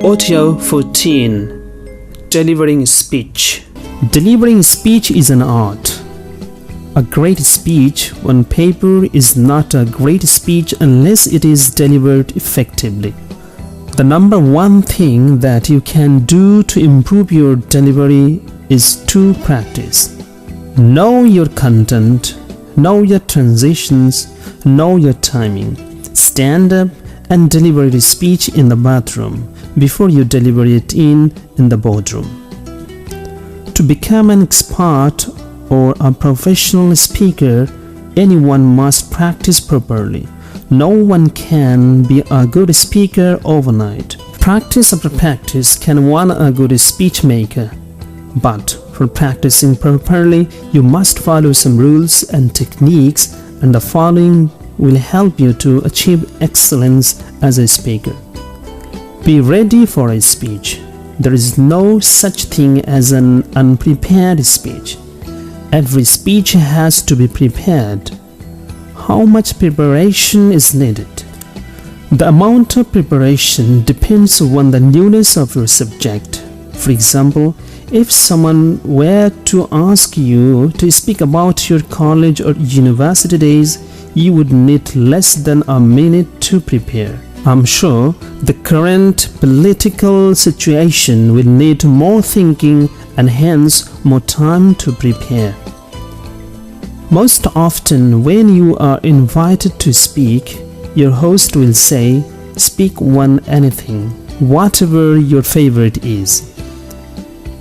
Audio 14. Delivering speech. Delivering speech is an art. A great speech on paper is not a great speech unless it is delivered effectively. The number one thing that you can do to improve your delivery is to practice. Know your content, know your transitions, know your timing. Stand up and deliver your speech in the bathroom before you deliver it in the boardroom. To become an expert or a professional speaker, anyone must practice properly. No one can be a good speaker overnight. Practice after practice can win a good speech maker. But for practicing properly, you must follow some rules and techniques, and the following will help you to achieve excellence as a speaker. Be ready for a speech. There is no such thing as an unprepared speech. Every speech has to be prepared. How much preparation is needed? The amount of preparation depends on the newness of your subject. For example, if someone were to ask you to speak about your college or university days, you would need less than a minute to prepare. I'm sure the current political situation will need more thinking and hence more time to prepare. Most often when you are invited to speak, your host will say, "Speak on anything, whatever your favorite is."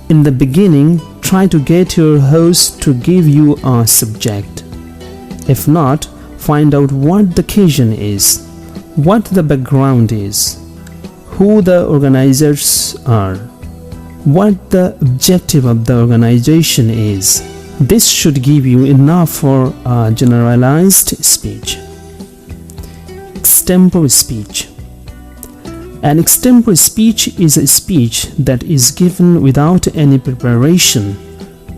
In the beginning, try to get your host to give you a subject. If not, find out what the occasion is, what the background is, who the organizers are, what the objective of the organization is. This should give you enough for a generalized speech. Extempore speech. An extempore speech is a speech that is given without any preparation,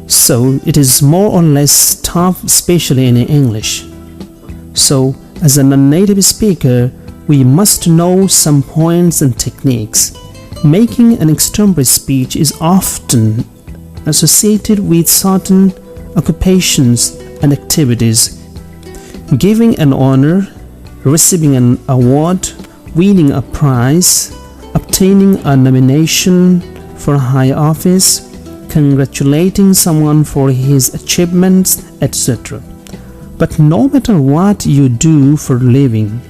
so it is more or less tough, especially in English. So, as a non-native speaker, we must know some points and techniques. Making an extempore speech is often associated with certain occupations and activities. Giving an honor, receiving an award, winning a prize, obtaining a nomination for a high office, congratulating someone for his achievements, etc. But no matter what you do for a living,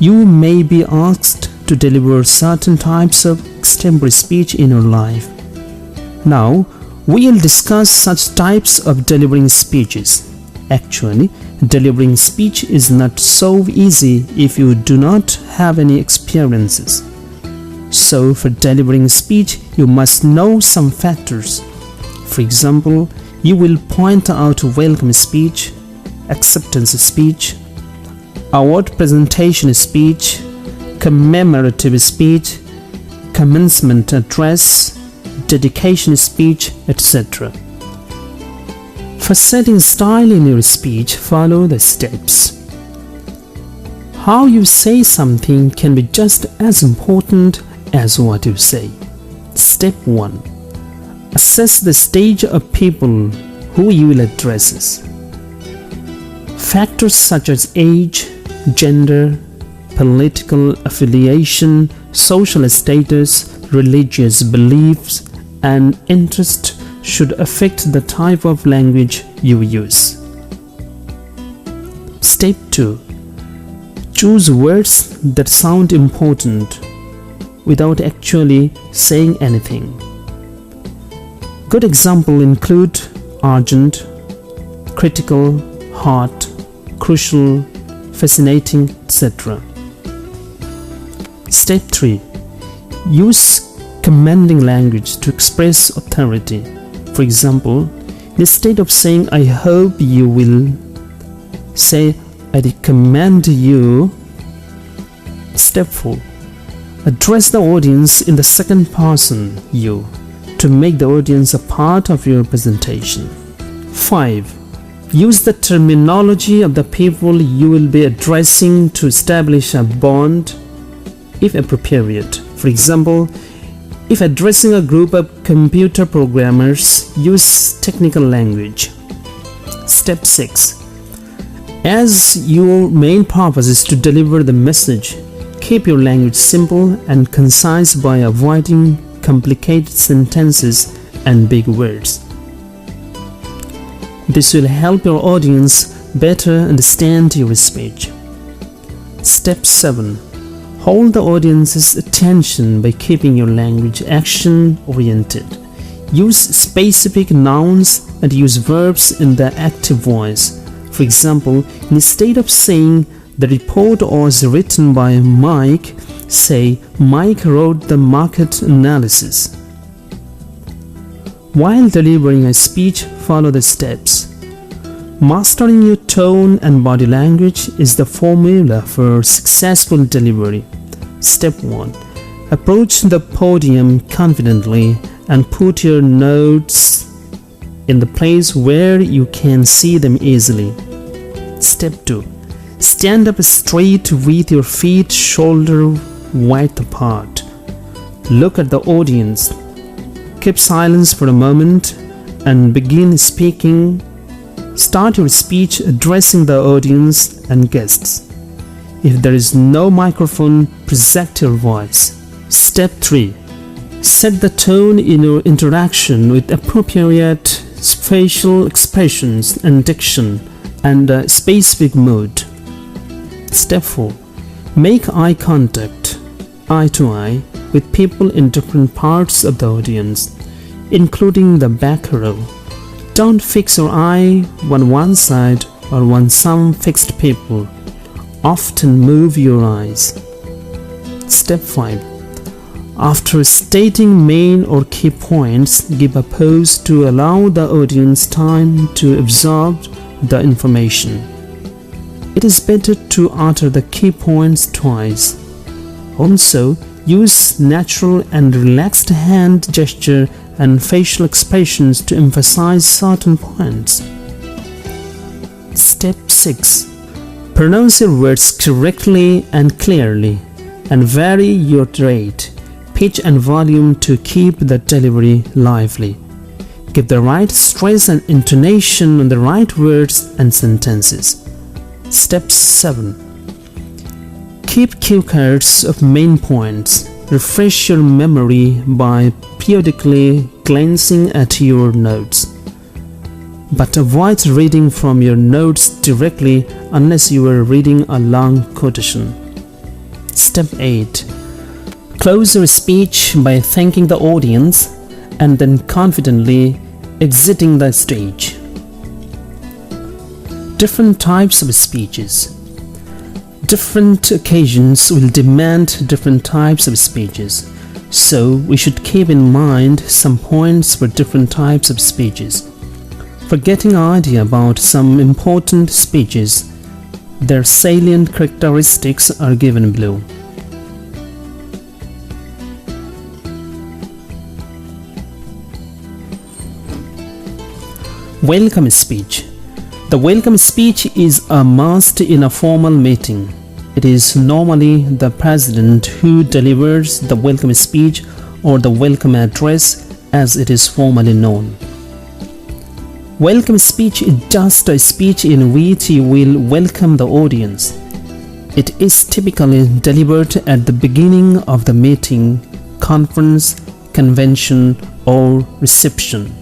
you may be asked to deliver certain types of extempore speech in your life. Now, we'll discuss such types of delivering speeches. Actually, delivering speech is not so easy if you do not have any experiences. So, for delivering speech, you must know some factors. For example, you will point out welcome speech, acceptance speech, award presentation speech, commemorative speech, commencement address, dedication speech, etc. For setting style in your speech, follow the steps. How you say something can be just as important as what you say. Step 1. Assess the stage of people who you will address. Factors such as age, gender, political affiliation, social status, religious beliefs, and interest should affect the type of language you use. Step 2. Choose words that sound important without actually saying anything. Good examples include urgent, critical, hot, crucial, fascinating, etc. Step 3. Use commanding language to express authority. For example, instead of saying "I hope you will," say "I recommend you." Step 4. Address the audience in the second person, you, to make the audience a part of your presentation. 5. Use the terminology of the people you will be addressing to establish a bond, if appropriate. For example, If addressing a group of computer programmers, use technical language. Step 6. As your main purpose is to deliver the message, keep your language simple and concise by avoiding complicated sentences and big words. This will help your audience better understand your speech. Step 7. Hold the audience's attention by keeping your language action-oriented. Use specific nouns and use verbs in the active voice. For example, instead of saying, "The report was written by Mike," say, "Mike wrote the market analysis." While delivering a speech, follow the steps. Mastering your tone and body language is the formula for successful delivery. Step 1. Approach the podium confidently and put your notes in the place where you can see them easily. Step 2. Stand up straight with your feet shoulder width apart. Look at the audience. Keep silence for a moment and begin speaking. Start your speech addressing the audience and guests. If there is no microphone, project your voice. Step 3. Set the tone in your interaction with appropriate facial expressions and diction and a specific mood. Step 4. Make eye contact, eye to eye, with people in different parts of the audience, including the back row. Don't fix your eye on one side or on some fixed people. Often move your eyes. Step 5. After stating main or key points, give a pause to allow the audience time to absorb the information. It is better to utter the key points twice. Also, use natural and relaxed hand gesture and facial expressions to emphasize certain points. Step 6. Pronounce your words correctly and clearly, and vary your rate, pitch and volume to keep the delivery lively. Give the right stress and intonation on the right words and sentences. Step 7. Keep cue cards of main points. Refresh your memory by periodically glancing at your notes. But avoid reading from your notes directly unless you are reading a long quotation. Step 8. Close your speech by thanking the audience and then confidently exiting the stage. Different types of speeches. Different occasions will demand different types of speeches, so we should keep in mind some points for different types of speeches. For getting an idea about some important speeches, their salient characteristics are given below. Welcome speech. The welcome speech is a must in a formal meeting. It is normally the president who delivers the welcome speech or the welcome address, as it is formally known. Welcome speech is just a speech in which you will welcome the audience. It is typically delivered at the beginning of the meeting, conference, convention, or reception.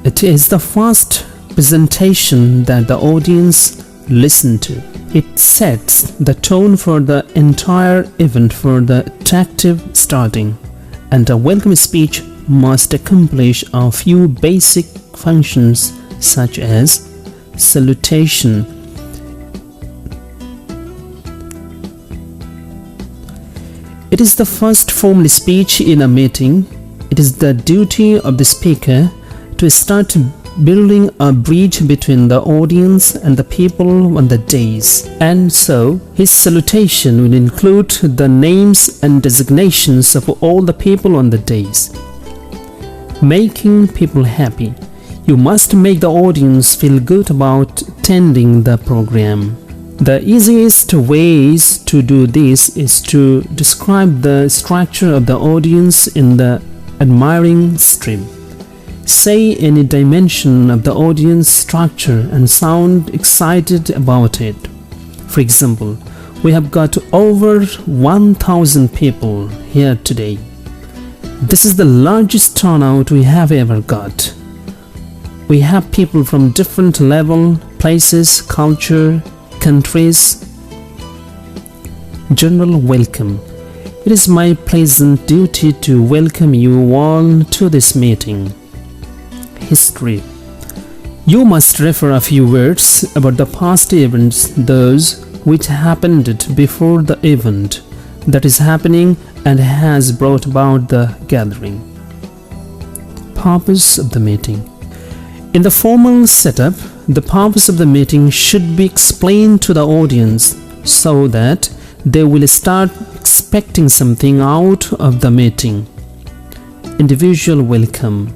It is the first presentation that the audience listen to. It sets the tone for the entire event for the attractive starting, and a welcome speech must accomplish a few basic functions such as salutation. It is the first formal speech in a meeting. It is the duty of the speaker to start building a bridge between the audience and the people on the dais, and so his salutation will include the names and designations of all the people on the dais. Making people happy. You must make the audience feel good about attending the program. The easiest ways to do this is to describe the structure of the audience in the admiring strip. Say any dimension of the audience structure and sound excited about it. For example, we have got over 1,000 people here today. This is the largest turnout we have ever got. We have people from different level, places, culture, countries. General welcome. It is my pleasant duty to welcome you all to this meeting. History. You must refer a few words about the past events, those which happened before the event that is happening and has brought about the gathering. Purpose of the meeting. In the formal setup, the purpose of the meeting should be explained to the audience so that they will start expecting something out of the meeting. Individual welcome.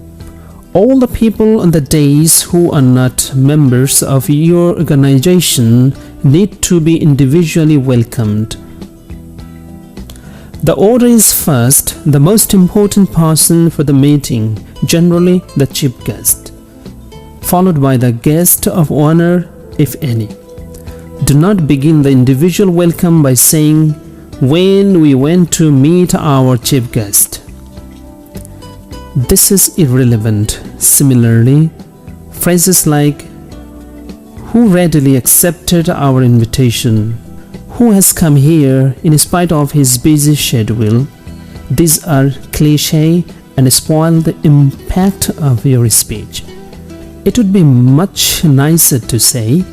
All the people on the dais who are not members of your organization need to be individually welcomed. The order is first, the most important person for the meeting, generally the chief guest, followed by the guest of honor, if any. Do not begin the individual welcome by saying, "When we went to meet our chief guest." This is irrelevant. Similarly, phrases like, "Who readily accepted our invitation?" "Who has come here in spite of his busy schedule?" These are cliché and spoil the impact of your speech. It would be much nicer to say,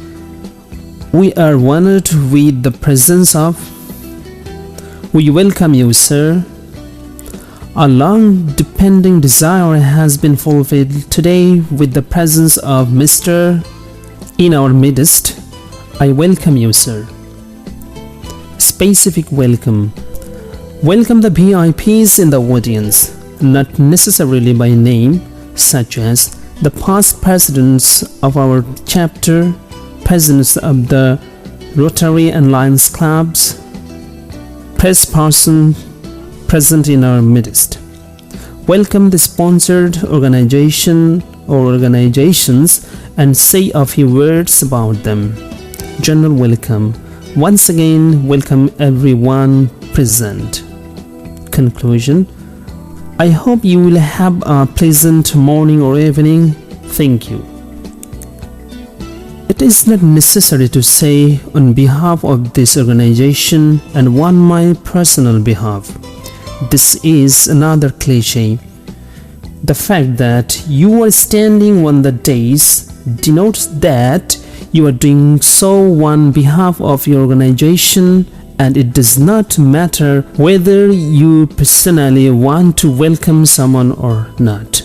"We are honored with the presence of." "We welcome you, sir." A long-depending desire has been fulfilled today with the presence of Mr. in our midst. "I welcome you, sir." Specific welcome. Welcome the VIPs in the audience, not necessarily by name, such as the past presidents of our chapter, presidents of the Rotary and Lions clubs, press person present in our midst. Welcome the sponsored organization or organizations and say a few words about them. General welcome. Once again, welcome everyone present. Conclusion. I hope you will have a pleasant morning or evening. Thank you. It is not necessary to say on behalf of this organization and on my personal behalf. This is another cliché. The fact that you are standing on the dais denotes that you are doing so on behalf of your organization, and it does not matter whether you personally want to welcome someone or not.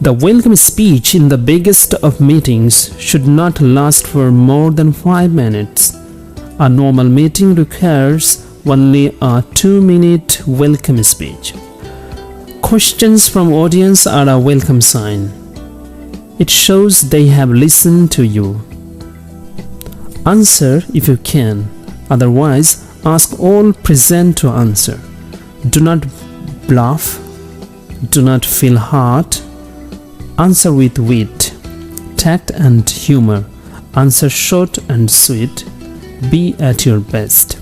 The welcome speech in the biggest of meetings should not last for more than 5 minutes. A normal meeting requires only a 2-minute welcome speech. Questions from audience are a welcome sign. It shows they have listened to you. Answer if you can. Otherwise, ask all present to answer. Do not bluff. Do not feel hard. Answer with wit, tact and humor. Answer short and sweet. Be at your best.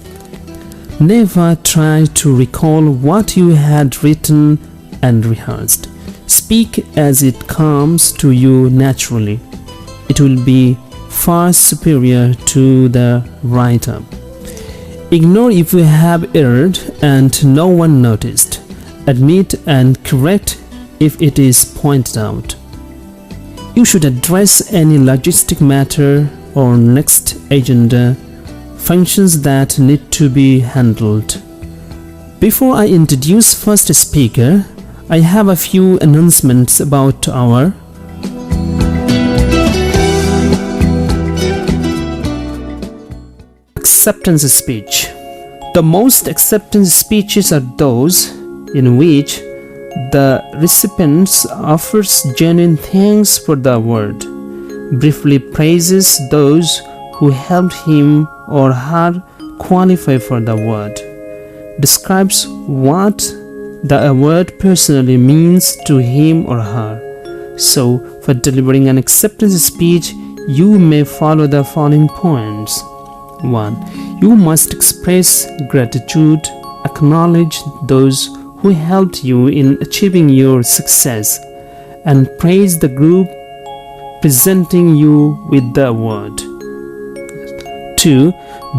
Never try to recall what you had written and rehearsed. Speak as it comes to you naturally. It will be far superior to the write-up. Ignore if you have erred and no one noticed. Admit and correct if it is pointed out. You should address any logistic matter or next agenda functions that need to be handled. Before I introduce first speaker, I have a few announcements about our acceptance speech. The most acceptance speeches are those in which the recipient offers genuine thanks for the award, briefly praises those who helped him or her qualify for the award, describes what the award personally means to him or her. So, for delivering an acceptance speech, you may follow the following points. 1. You must express gratitude, acknowledge those who helped you in achieving your success, and praise the group presenting you with the award. 2.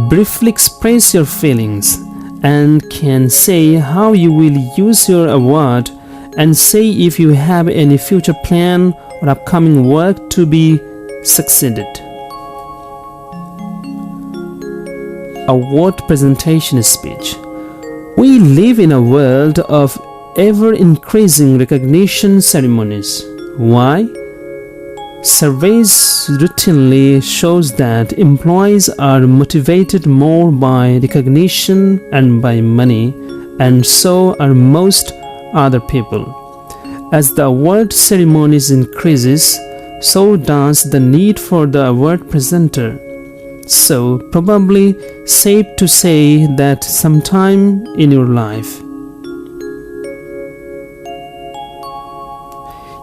Briefly express your feelings and can say how you will use your award, and say if you have any future plan or upcoming work to be succeeded. Award presentation speech. We live in a world of ever-increasing recognition ceremonies. Why? Surveys routinely shows that employees are motivated more by recognition and by money, and so are most other people. As the award ceremonies increases, so does the need for the award presenter. So, probably safe to say that sometime in your life,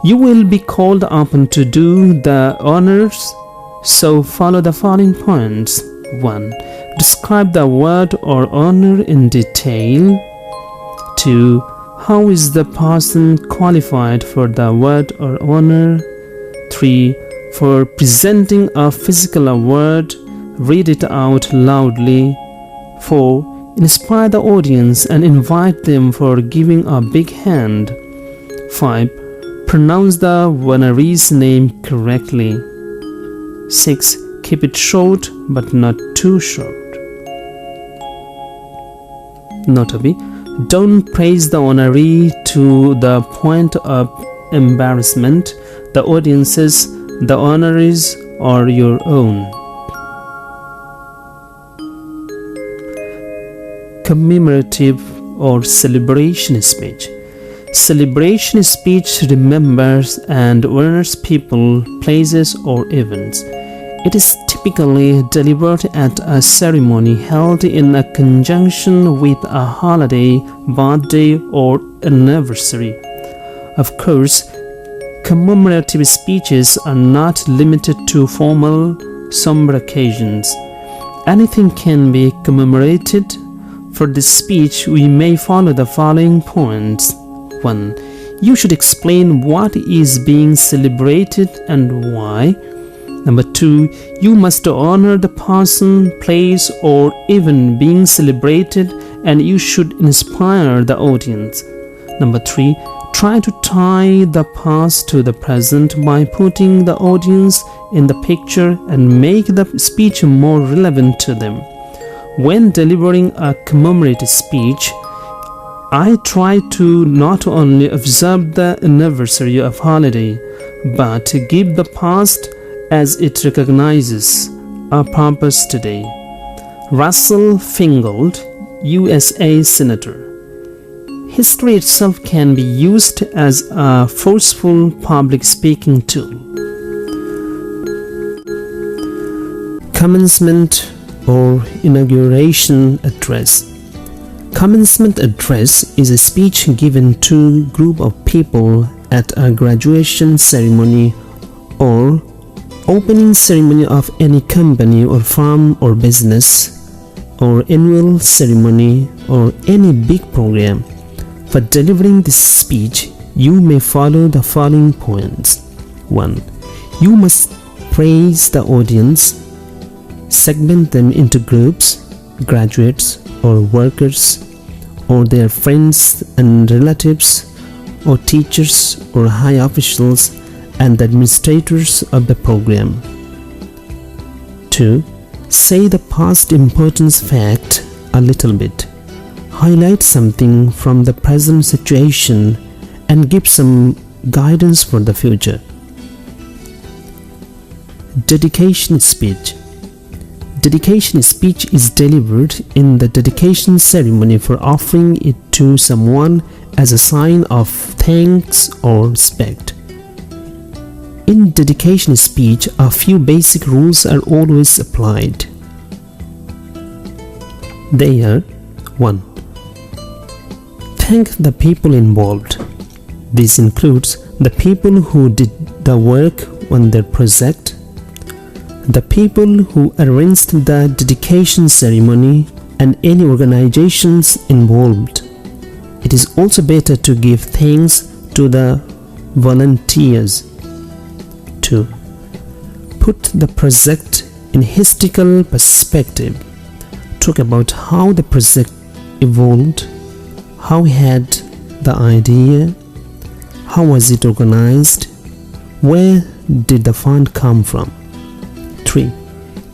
you will be called upon to do the honors, so follow the following points. 1. Describe the award or honor in detail. 2. How is the person qualified for the award or honor? 3. For presenting a physical award, read it out loudly. 4. Inspire the audience and invite them for giving a big hand. 5. Pronounce the honoree's name correctly. 6. Keep it short but not too short. Notably, don't praise the honoree to the point of embarrassment. The audience's, the honorees, or your own. Commemorative or celebration speech. Celebration speech remembers and honors people, places, or events. It is typically delivered at a ceremony held in a conjunction with a holiday, birthday, or anniversary. Of course, commemorative speeches are not limited to formal, somber occasions. Anything can be commemorated. For this speech, we may follow the following points. 1. You should explain what is being celebrated and why. 2. You must honor the person, place, or event being celebrated, and you should inspire the audience. 3. Try to tie the past to the present by putting the audience in the picture and make the speech more relevant to them. When delivering a commemorative speech, I try to not only observe the anniversary of holiday, but to give the past as it recognizes our purpose today. Russell Feingold, USA Senator. History itself can be used as a forceful public speaking tool. Commencement or inauguration address. Commencement address is a speech given to a group of people at a graduation ceremony or opening ceremony of any company or firm or business, or annual ceremony or any big program. For delivering this speech, you may follow the following points. 1. You must praise the audience, segment them into groups, graduates or workers, or their friends and relatives, or teachers or high officials and the administrators of the program. 2. Say the past importance fact a little bit. Highlight something from the present situation and give some guidance for the future. Dedication speech. Dedication speech is delivered in the dedication ceremony for offering it to someone as a sign of thanks or respect. In dedication speech, a few basic rules are always applied. They are: 1. Thank the people involved. This includes the people who did the work on their project, the people who arranged the dedication ceremony, and any organizations involved. It is also better to give thanks to the volunteers. 2. Put the project in historical perspective. Talk about how the project evolved, how we had the idea, how was it organized, where did the fund come from. 3.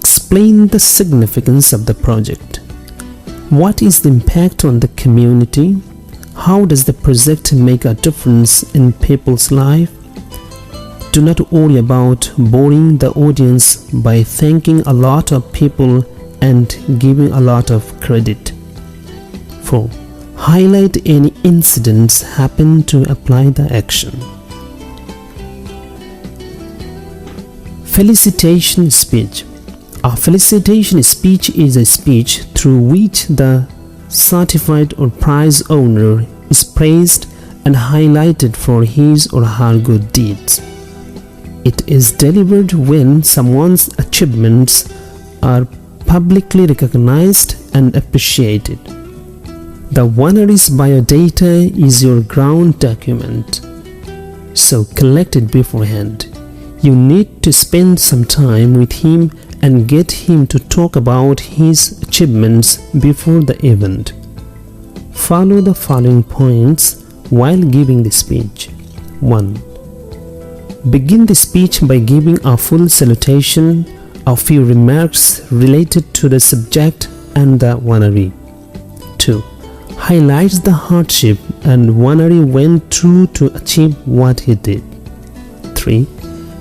Explain the significance of the project. What is the impact on the community? How does the project make a difference in people's life? Do not worry about boring the audience by thanking a lot of people and giving a lot of credit. 4. Highlight any incidents happen to apply the action. Felicitation speech. A felicitation speech is a speech through which the certified or prize owner is praised and highlighted for his or her good deeds. It is delivered when someone's achievements are publicly recognized and appreciated. The honoree's biodata is your ground document, so collect it beforehand. You need to spend some time with him and get him to talk about his achievements before the event. Follow the following points while giving the speech. 1. Begin the speech by giving a full salutation, a few remarks related to the subject and the honoree. 2. Highlights the hardship and honoree went through to achieve what he did. 3.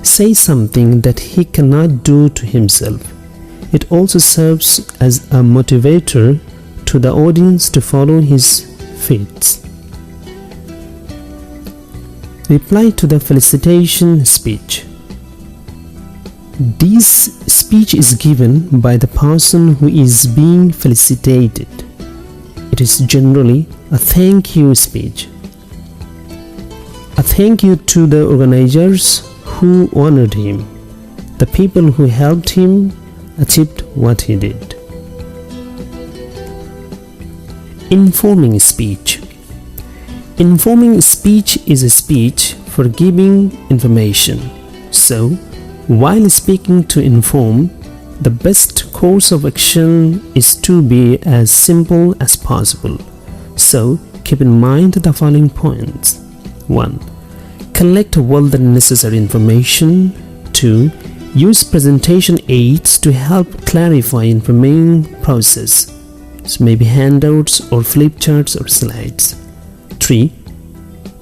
Say something that he cannot do to himself. It also serves as a motivator to the audience to follow his feats. Reply to the felicitation speech. This speech is given by the person who is being felicitated. It is generally a thank you speech. A thank you to the organizers who honored him, the people who helped him achieve what he did. Informing speech. Informing speech is a speech for giving information. So, while speaking to inform, the best course of action is to be as simple as possible. So, keep in mind the following points. 1. Collect all the necessary information. 2. Use presentation aids to help clarify information process. So maybe handouts or flip charts or slides. 3.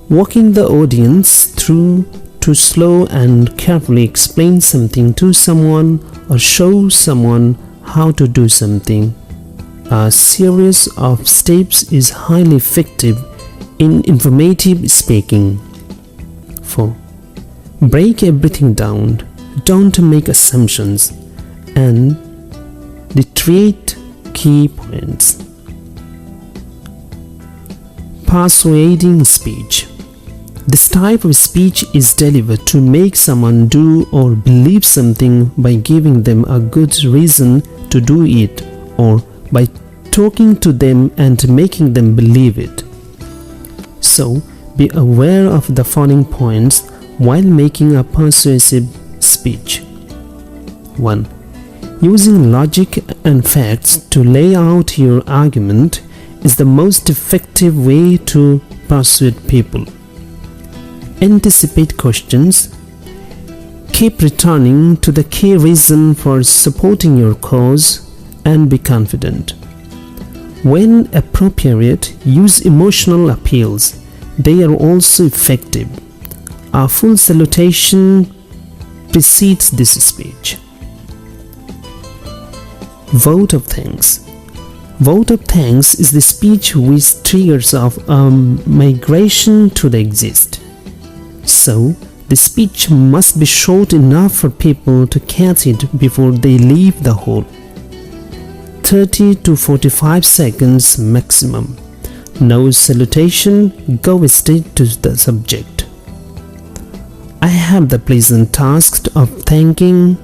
Walking the audience through to slow and carefully explain something to someone or show someone how to do something. A series of steps is highly effective in informative speaking. 4. Break everything down. Don't make assumptions and reiterate key points. Persuading speech. This type of speech is delivered to make someone do or believe something by giving them a good reason to do it, or by talking to them and making them believe it. So, be aware of the following points while making a persuasive speech. 1. Using logic and facts to lay out your argument is the most effective way to persuade people. Anticipate questions. Keep returning to the key reason for supporting your cause and be confident. When appropriate, use emotional appeals. They are also effective. A full salutation precedes this speech. Vote of thanks. Vote of thanks is the speech which triggers off a migration to the exist. So, the speech must be short enough for people to catch it before they leave the hall. 30 to 45 seconds maximum. No salutation, go straight to the subject. I have the pleasant task of thanking